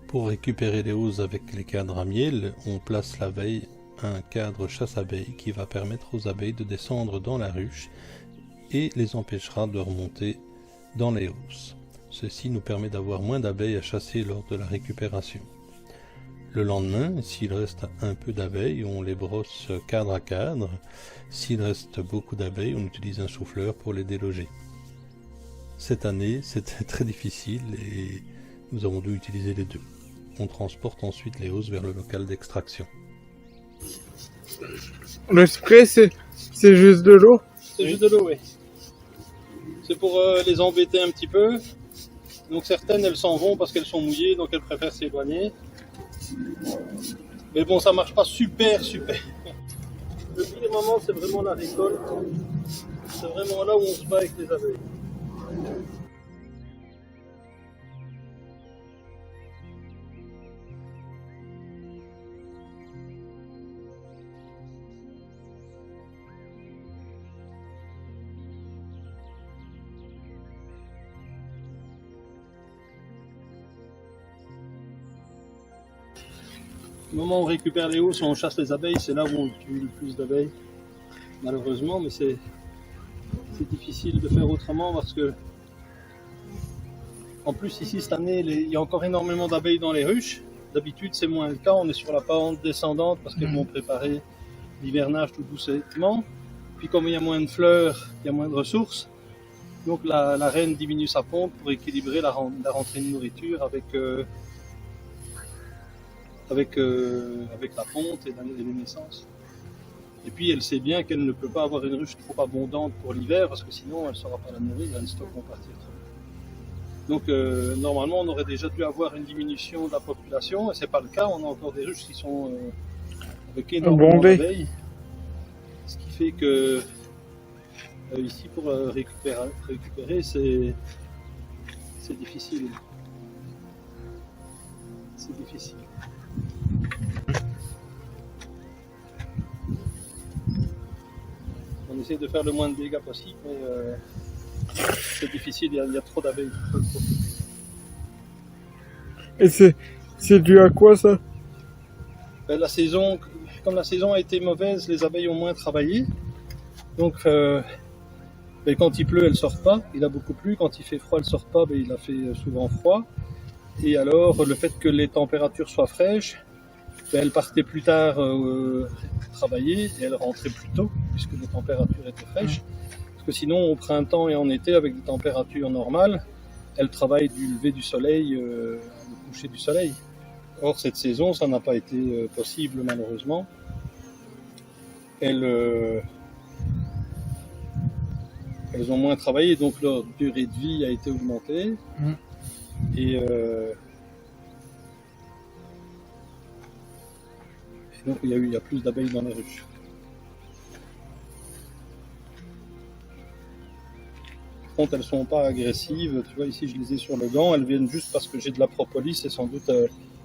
Pour récupérer les housses avec les cadres à miel, on place la veille un cadre chasse-abeilles qui va permettre aux abeilles de descendre dans la ruche et les empêchera de remonter dans les housses. Ceci nous permet d'avoir moins d'abeilles à chasser lors de la récupération. Le lendemain, s'il reste un peu d'abeilles, on les brosse cadre à cadre. S'il reste beaucoup d'abeilles, on utilise un souffleur pour les déloger. Cette année, c'était très difficile et nous avons dû utiliser les deux. On transporte ensuite les housses vers le local d'extraction. Le spray, c'est juste de l'eau? C'est juste de l'eau, oui. C'est pour les embêter un petit peu. Donc certaines, elles s'en vont parce qu'elles sont mouillées, donc elles préfèrent s'éloigner. Mais bon, ça marche pas super. Le pire moment, c'est vraiment la récolte. C'est vraiment là où on se bat avec les abeilles. Au moment où on récupère les housses, on chasse les abeilles, c'est là où on tue le plus d'abeilles, malheureusement, mais c'est difficile de faire autrement parce que, en plus ici cette année, il y a encore énormément d'abeilles dans les ruches. D'habitude c'est moins le cas, on est sur la pente descendante parce qu'elles vont préparer l'hivernage tout doucement. Puis comme il y a moins de fleurs, il y a moins de ressources, donc la reine diminue sa ponte pour équilibrer la rentrée de nourriture avec la ponte et les naissances. Et puis elle sait bien qu'elle ne peut pas avoir une ruche trop abondante pour l'hiver parce que sinon elle ne saura pas la nourrir, les stocks vont partir trop vite. Donc normalement on aurait déjà dû avoir une diminution de la population et c'est pas le cas, on a encore des ruches qui sont avec énormément d'abeilles. Ce qui fait que ici pour récupérer c'est difficile. C'est difficile. On essaie de faire le moins de dégâts possible, mais c'est difficile, il y a trop d'abeilles. Et c'est dû à quoi ça? Comme la saison a été mauvaise, les abeilles ont moins travaillé. Donc quand il pleut, elles ne sortent pas. Il a beaucoup plu. Quand il fait froid, elles ne sortent pas. Il a fait souvent froid. Et alors, le fait que les températures soient fraîches, elles partaient plus tard travailler et elles rentraient plus tôt, puisque les températures étaient fraîches. Parce que sinon, au printemps et en été, avec des températures normales, elles travaillent du lever du soleil au coucher du soleil. Or, cette saison, ça n'a pas été possible, malheureusement. Elles ont moins travaillé, donc leur durée de vie a été augmentée. Et donc il y a plus d'abeilles dans les ruches. Par contre, elles sont pas agressives. Tu vois, ici je les ai sur le gant. Elles viennent juste parce que j'ai de la propolis et sans doute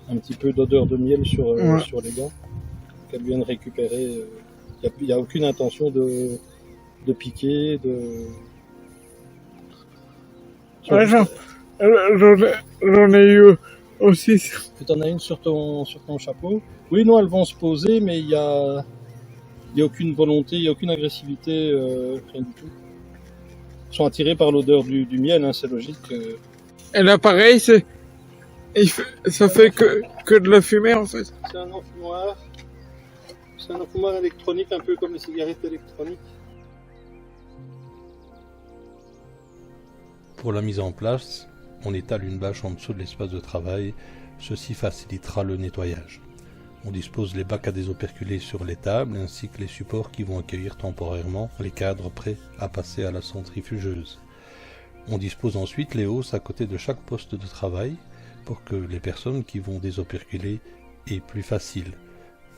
un petit peu d'odeur de miel sur les gants. Donc elles viennent récupérer. Il n'y a aucune intention de piquer, Ouais, j'en ai eu aussi. Tu en as une sur ton chapeau? Oui, non, elles vont se poser, mais il y a aucune volonté, il n'y a aucune agressivité, rien du tout. Elles sont attirées par l'odeur du miel, hein, c'est logique. Et là, pareil, ça fait que de la fumée, en fait. C'est un enfumoir. C'est un enfumoir électronique, un peu comme les cigarettes électroniques. Pour la mise en place, on étale une bâche en dessous de l'espace de travail, ceci facilitera le nettoyage. On dispose les bacs à désoperculer sur les tables ainsi que les supports qui vont accueillir temporairement les cadres prêts à passer à la centrifugeuse. On dispose ensuite les hausses à côté de chaque poste de travail pour que les personnes qui vont désoperculer aient plus facile.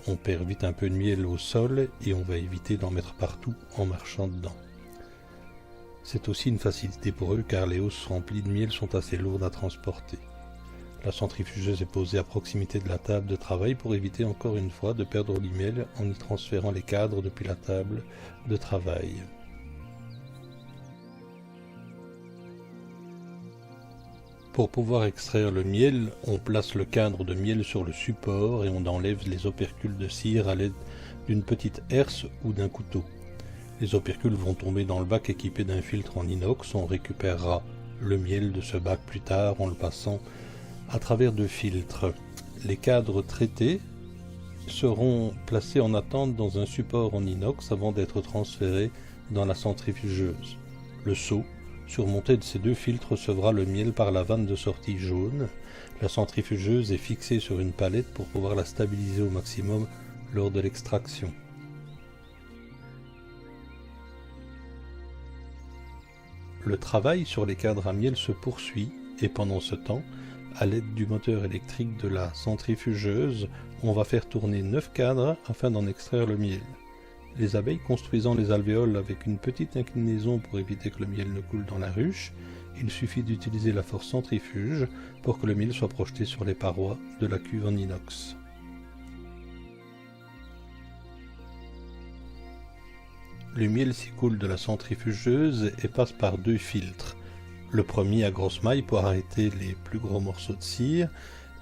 On perd vite un peu de miel au sol et on va éviter d'en mettre partout en marchant dedans. C'est aussi une facilité pour eux car les hausses remplies de miel sont assez lourdes à transporter. La centrifugeuse est posée à proximité de la table de travail pour éviter encore une fois de perdre du miel en y transférant les cadres depuis la table de travail. Pour pouvoir extraire le miel, on place le cadre de miel sur le support et on enlève les opercules de cire à l'aide d'une petite herse ou d'un couteau. Les opercules vont tomber dans le bac équipé d'un filtre en inox. On récupérera le miel de ce bac plus tard en le passant à travers 2 filtres. Les cadres traités seront placés en attente dans un support en inox avant d'être transférés dans la centrifugeuse. Le seau surmonté de ces 2 filtres recevra le miel par la vanne de sortie jaune. La centrifugeuse est fixée sur une palette pour pouvoir la stabiliser au maximum lors de l'extraction. Le travail sur les cadres à miel se poursuit et pendant ce temps, à l'aide du moteur électrique de la centrifugeuse, on va faire tourner 9 cadres afin d'en extraire le miel. Les abeilles construisant les alvéoles avec une petite inclinaison pour éviter que le miel ne coule dans la ruche, il suffit d'utiliser la force centrifuge pour que le miel soit projeté sur les parois de la cuve en inox. Le miel s'écoule de la centrifugeuse et passe par 2 filtres. Le premier à grosse maille pour arrêter les plus gros morceaux de cire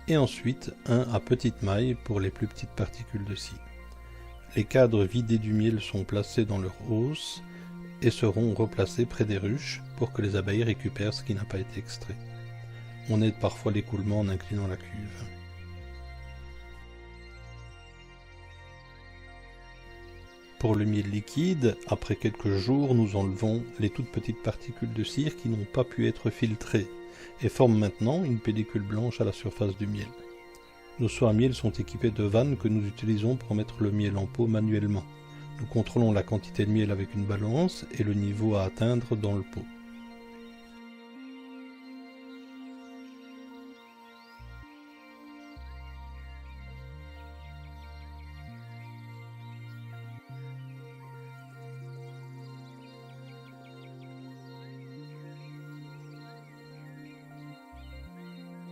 et ensuite un à petite maille pour les plus petites particules de cire. Les cadres vidés du miel sont placés dans leur hausse et seront replacés près des ruches pour que les abeilles récupèrent ce qui n'a pas été extrait. On aide parfois l'écoulement en inclinant la cuve. Pour le miel liquide, après quelques jours, nous enlevons les toutes petites particules de cire qui n'ont pas pu être filtrées et forment maintenant une pellicule blanche à la surface du miel. Nos seaux à miel sont équipés de vannes que nous utilisons pour mettre le miel en pot manuellement. Nous contrôlons la quantité de miel avec une balance et le niveau à atteindre dans le pot.